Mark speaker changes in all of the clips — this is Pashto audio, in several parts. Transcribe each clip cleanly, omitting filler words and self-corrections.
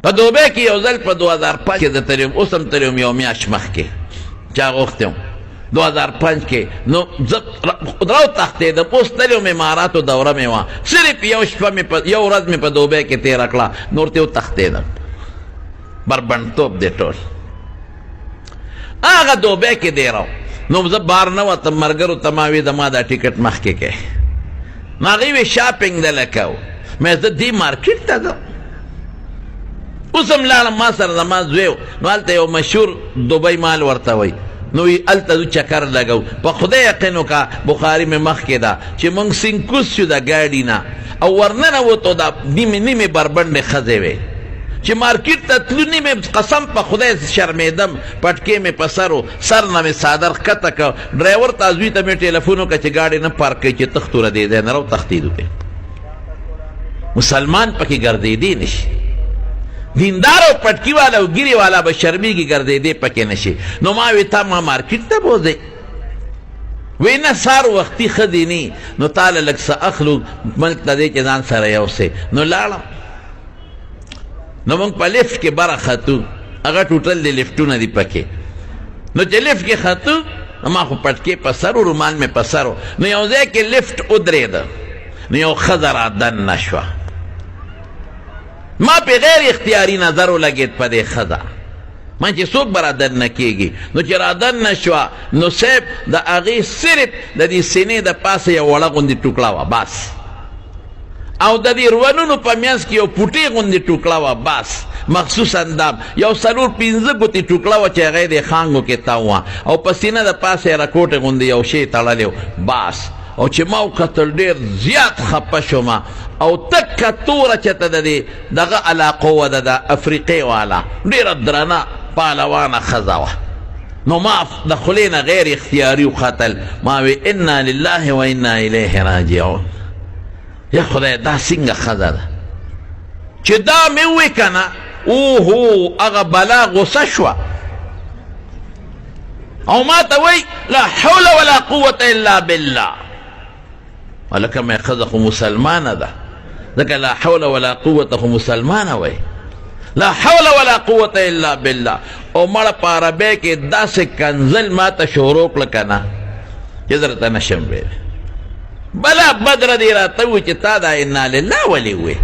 Speaker 1: په دوبۍ کې یو ځل په 2005 کې د تریم اوس هم تریم یو میاشت مخکې چا غوښتی وم 2005 کې نو زه راوتښتېدم اوس تللی وم اماراتو دوره مې وه صرف یو ورځ مې په دوبۍ کې تېره کړه نور ترې وتښتېدم بربنډتوب دی ټول هغه دوبۍ کې دیره نو زه بار نه وتم ملګرو ته ما وې د ما دا ټیکټ مخکې کې نو هغوی وې شاپنګ دله کوو مې زه دې مارکېټ ته ځم اوس هم لاړم ما سره زما زوی و نو هلته یو مشهور دوبۍ مال ورته وایي نو هلته زو چکر لګو په خدای یقین وکړه بخاري مې مخکې ده چې موږ سینکوس شو د ګاډي نه او ورننوتو دا نیمې بربنډې ښځې وې چې مارکیټ ته تلو نیمې قسم په خدای شرمېدم پټکې مې په سر و سر نه مې څادر ښکته کړ ډرایور ته زوی ته مې ټیلیفون وکړه چې ګاډي نه پارک کوي چې تښتو له دې ځای نه راوتښتېدو پې مسلمان پکې ګرځېدی نشي دیندار او پټکی والا او ګیری والا به شرمیږي ګرځېدی پکې نشي نو ما وې تا ما مارکیټ ته بوځئ وی نه سار وختي ښه دی نی نو تاله لږ څه اخلو ملک ته دی چې ځان سره یوسې نو لاړم نو موږ په لفټ کې بره ختو هغه ټوټل دی لفټونه دي پکې نو چې لفټ کې ختو ما خو پټکې په سر و رومال مې په سر و نو یو ځای کې لفټ ودرېده نو یو ښځه را دننه شوه ما پې غیر اختیاري نظر ولګېد په دې ښځه ما چې څوک به را دننه کېږي نو چې را دننه شوه نو صاحب د هغې صرف د دې سینې د پاسه یو وړه غوندې ټوکړه وه بس او د دې روانونو په منځ کې یو پوټې غوندې ټوکړه وه بس مخصوص اندام یو 4-5 ګوتې ټوکړه وه چې هغه یې د خانګو کې تاو وه او په سینه د پاسه یې رکوټې غوندې یو شی تړلی و بس او چې ما وکتل ډېر زیات خفه شوم او تکه توره چېرته د دې دغه علاقو وه د افریقې والا ډېره درنه پهلوانه ښځه وه نو ما د خولې نه غیر اختیاري وختل ما وی انا لله و انا الیه راجعون یا خدای دا څنګه ښځه ده چې دا مې ووی که نه اوهو هغه بلا غصه شوه او ما ته وی لا حول ولا قوة الا بالله ولکه مې ښځه خو مسلمانه ده ځکه لا حول ولا قوة خو مسلمانه وی لا حول ولا قوة الا بالله او مړه په عربۍ کې داسې کنزل ما ته شروع کړه که نه چې زه درته نشم ویلی بلا بدره دې راته ووایي چې تا دا انا لله ولې ووې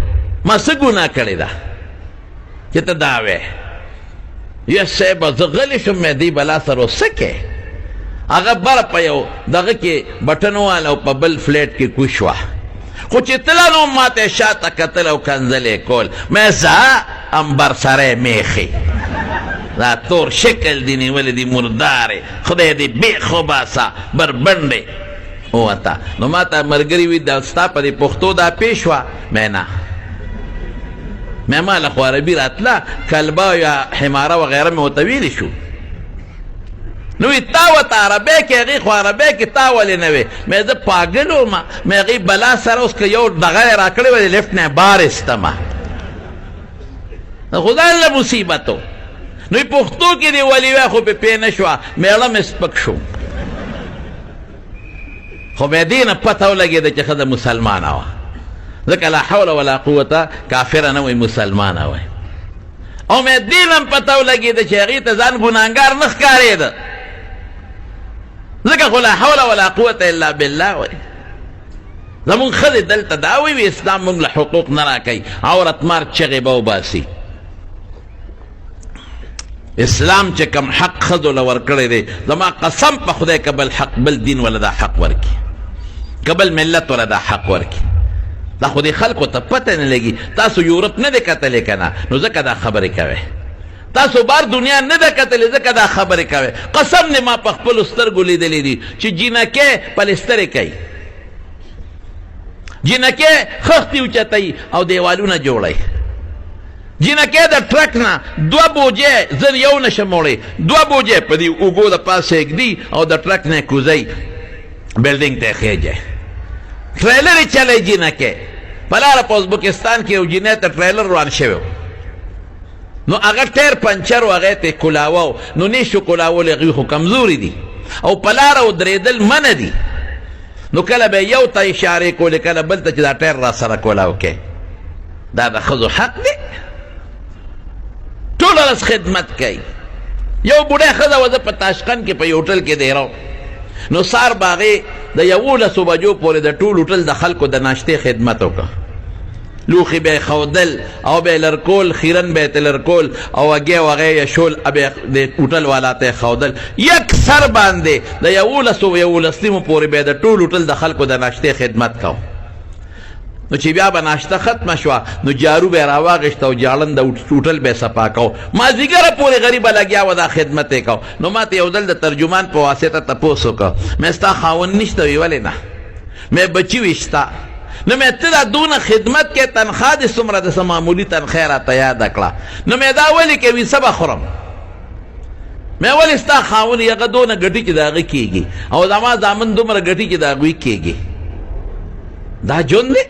Speaker 1: ما څه ګناه کړې ده چې ته دا وې یا صاحبه زه غلی شم مې دې بلا سره څه کې هغه بره په یو دغه کې بټن واله او په بل فلیټ کې کوش وه خو چې تله نو ما ته شاته کتل او کنځل یې کول مې زه امبر سره میخې دا تور شکل دی نیولې دي مردارې خدای دې بیخ وباسه بربنډې ووته نو ما ته ملګري وي دا ستا په دې پښتو دا پیش وه مې نه مې ما له خو عربي راتله کلبه یا حماره وغیره مې ورته ویلي شو نو وی تا ورته عربۍ کې هغې خو عربۍ کې تا ولې نه وې مې زه پاګل وم مې هغې بلا سره اوس که یو دغه یې را کړې وه د لفټ نه یې بار ایستمه د خدای له مصیبتو نو پښتو کې دې ولې وی خو پې پې نه شوه میړه مې سپک شو خو بیا دې نه پته ولګېده چې ښځه مسلمانه وه ځکه لا حول ولا قوته کافره نه وی مسلمانه وی او مې دې نه هم پته ولګېده چې هغې ته ځان ګناهګار نه ښکارېده ځکه خو لا حول ولا قوة الا بالله وی زمونږ ښځې دلته دا وی اسلام مونږ له حقوق نه راکوي عورت مار چغې به وباسي اسلام چې کم حق ښځو له ورکړی دی زما قسم په خدای که بل حق بل دین ولا دا حق ورکي که بل ملت ولا دا حق ورکي دا خو دې خلکو ته پته نه لګي تاسو یورپ نه دی کتلی که نه نو ځکه دا خبرې کوئ تاسو بار دنیا نه ده کتلې ځکه دا خبرې کوئ قسم دې ما په خپلو سترګو لیدلی دي چې جینکې پلسترې کوي جینکې خښتې اوچتوي او دیوالونه جوړوي جینکې د ټرک نه 2 بوجې زه یو نشم وړی 2 بوجې په دې اوږو د پاسه ږدي او د ټرک نه یې کوزوي بلډینګ ته یې خېجي ټریلر یې چلی جینکې په لاره په ازبکستان کې یو جینۍ ته ټریلر روان شوی نو هغه ټیر پنچر و هغې ته یې کولاوه نو نشو کولاولی هغوی خو کمزوري دي او په لاره ودرېدل منه دي نو کله به یو ته اشارې کولې کله بل ته چې دا ټیر را سره کولاو کې دا د ښځو حق دی فرض خدمت کوي. یو بوډۍ ښځه وه، زه په تاشقند کې په یو هوټل کې دی راو، نو سار به هغې د 11 بجو پورې د ټول هوټل د خلکو د ناشتې خدمت وکړه. لوښي به یې ښودل او به یې لرکول، خیرن به یې لرکول او هګۍ وغۍ یې شول، به د هوټل والا ته یې ښودل. یک سر باندې د 11 پورې به یې د ټول هوټل د خلکو د ناشتې خدمت کو. نو چې بیا به ناشته ختمه شوه نو جارو به یې راواغېسته او جاړن د هوټل به یې صفا کو. مازدیګره پورې غریبه لګیا وه، دا خدمت یې کو. نو ما ته یو ځل د ترجمان په واسطه تپوس وکړه، مې ستا خاوند نشته؟ وی ولې نه؟ مې بچي وي شته. نو مې ته دا دونه خدمت کې تنخوا دې څومره ده؟ څه معمولي تنخوا یې راته یاده کړه. نو مې دا ولې کوي؟ څه به خورم؟ مې ولې ستا خاوند هغه دونه ګټي چې د هغه کېږي او زما زامن دومره ګټي چې د هغوی کېږي؟ دا ژوند دی؟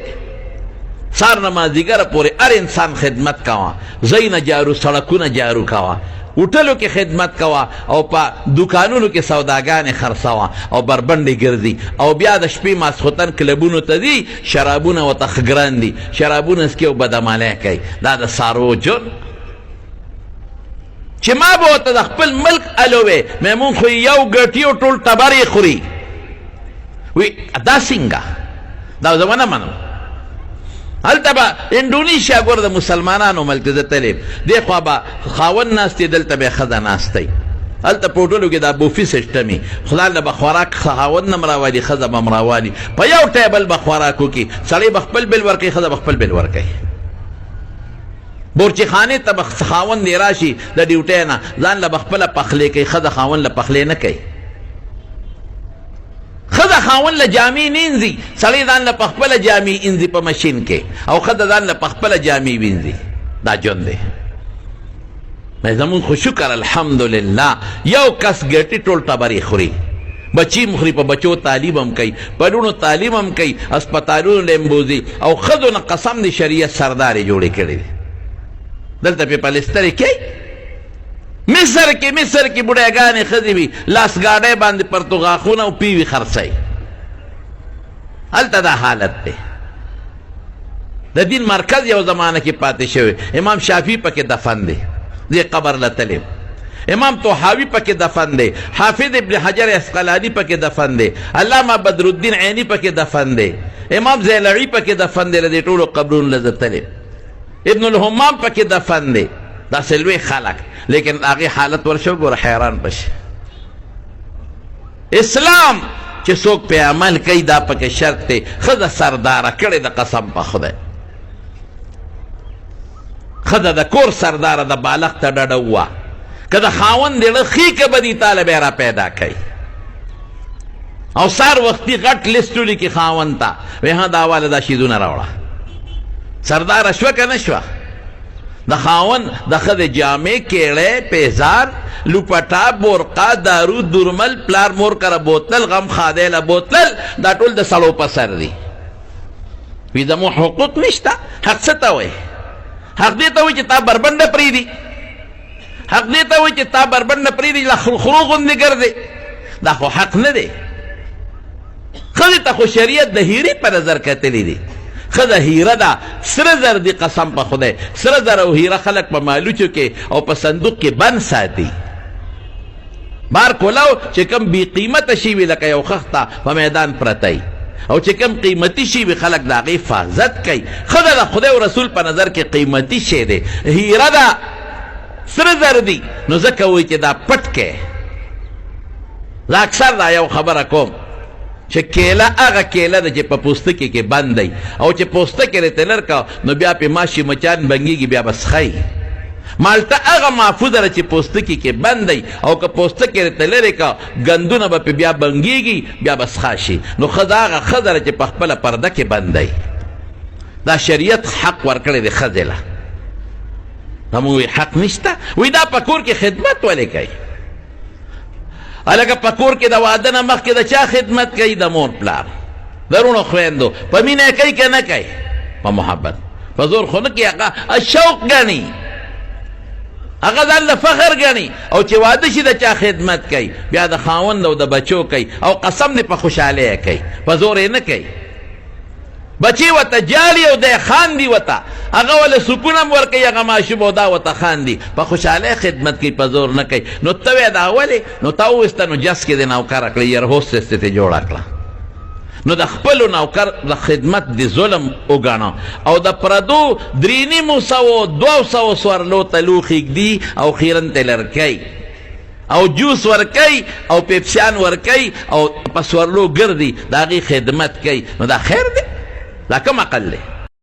Speaker 1: سار نه مازدیګره پورې هر انسان خدمت کوه، ځای نه جارو، سړکونه جارو کوه، هوټلو کې خدمت کوه او په دوکانونو کې سوداګانې خرڅوه او بربنډې ګرځي او بیا د شپې ماسخوتن کلبونو ته ځي، شرابونه ورته ښه ګران دي، شرابونه څکي او بدعملۍ کوي. دا د سارو ژوند چې ما به ورته د خپل ملک الوې مې مونږ خو یو ګټي او ټول ټبر یې خوري. وی دا څنګه؟ دا زه ونه منم. هلته به انډونیشیا ګوره د مسلمانانو ملک زه تللی دې خوا به خاوند ناست دی، دلته به یې ښځه ناستی. هلته په هوټلو کې دا بوفي سیسټم وي، خدای له به خوراک خاوند نه م راولي، ښځه به م راولي، په یو ټیبل به خوراک وکړي. سړی به خپل بل ورکوي، ښځه به خپل بل ورکوي. بورچې خانې ته به خاوند یې راشي د ډیوټۍ نه، ځان له به خپله پخلی کوي، ښځه خاوند له پخلی نه کوي. ښځه خاوند له جامې نه انځي، سړی ځان له پخپله جامې انځي په مشین کې، او ښځه ځان له پخپله جامې وینځي. دا ژوند دی. زمونږ خو شکر الحمدلله یو کس ګټي ټول ټبرې خوري، بچی م خوري، په بچو تعلیم هم کوي، په لوڼو تعلیم هم کوي، اسپتالونو له بوځي او ښځو نه قسم د شریعت سردارې جوړې کړې دي. دلته پې پلسترې کوي. مصر کې بوډیګانې ښځې وي، لاس ګاډۍ باندې پرتوغاښونه او پیوي خرڅوي. هلته دا حالت دی. د دین مرکز یو زمانه کې پاتې شوی. امام شافعي پکې دفن دی، دې قبر له تلیم. امام طحاوي پکې دفن دی، حافظ ابن حجر عسقلاني پکې دفن دی، علامه بدرالدین عیني پکې دفن دی، امام زیلعي پکې دفن دی. د دې ټولو قبرونو له تلیم. ابن الحمام پکې دفن دی. دا سلوی خلق، لیکن هغې حالت ورشو ګوره حیران بشي. اسلام چې څوک پې عمل کوي دا پکې شرط دی. ښځه سرداره کړې د قسم په خدای، ښځه د کور سرداره د بالغ ته ډډه ووه، که د خاوند زړه ښي که به دي تاله به یې را پیدا کوي. او سار وختي غټ لیست ولیکي خاوند ته، وایي ها دا واله دا شیدونه راوړه. سرداره شوه که نه شوه؟ د خاوند د ښځې جامې، کیړی، پیزار، لوپټا، بورقا، دارو، درمل، پلار مور کره بوتل، غم خادی له بوتل، دا ټول د سړو په سر دي. وي زموږ حقوق نشته. حق څه ته وایي؟ حق دې ته وایي چې تا بربنډه پرېږدي، حق دې ته وایي چې تا بربنډه پرېږدي له خرو غوندې ګرځې. دا خو حق نه دی. ښځې ته خو شریعت د هیرې په نظر کتلی دی. ښځه هیره ده، سره زر دی قسم په خدای. سره زر او هیره خلک په مالوچو کې او په صندوق کې بند ساتي. بار کولاو چې کم بی قیمته شي وي لکه یو خښته په میدان پرتی، او چې کم قیمتي شي وي خلک د هغې حفاظت کوي. ښځه د خدای او رسول په نظر کې قیمتي شی دی. هیره ده، سره زر دی، نو ځکه وایي چې دا پټ کې. زه اکثر دا یو خبره کوم چې کیله هغه کیله ده چې په پوستکي کې بند دی، او چې پوستکي رې تلر کا نو بیا پې ماشي مچان بنګېږي، بیا به څښئ. مالټه هغه محفوظه ده چې پوستکي کې بند دی، او که پوستکي رې ته لرې کا ګندونه به پې بیا بنګېږي، بیا به څښا شي. نو ښځه هغه ښځه ده چې په خپله پرده کې بند دی. دا شریعت حق ورکړی دی ښځې له. دا مونږ حق نشته. وایي دا په کور کې خدمت ولې کوي؟ هلکه په کور کې د واده نه مخکې د چا خدمت کوي؟ د مور پلار، د رونو خویندو. په مینه یې کوي که نه کوي؟ په محبت، په زور خو نه کوي. هغه شوق ګڼي، هغه ځان له فخر ګڼي. او چې واده شي د چا خدمت کوي؟ بیا د خاوند او د بچو کوي، او قسم دې په خوشحالۍ یې کوي، په زور یې نه کوي. بچی وته جالي او دی خاندي وته هغه ول سکون هم ورکوي هغه ماشوم او دا وته خاندي په خوشحالی خدمت کوي په زور نه کوي نو ته وې دا ولې نو تا وویسته نو جس کې دې نوکره کړه ایر هوسټس ته جوړه کړه نو د خپلو نوکر د خدمت د ظلم وګاڼه او د پردو 300 سورلو ته لوښ ږدي او خیرن ته لرکوي او جوس ورکوي او پیپسیان ورکوي او په سورلو ګرځي د هغې خدمت کوي نو دا خیر دی دا کوم عقل دی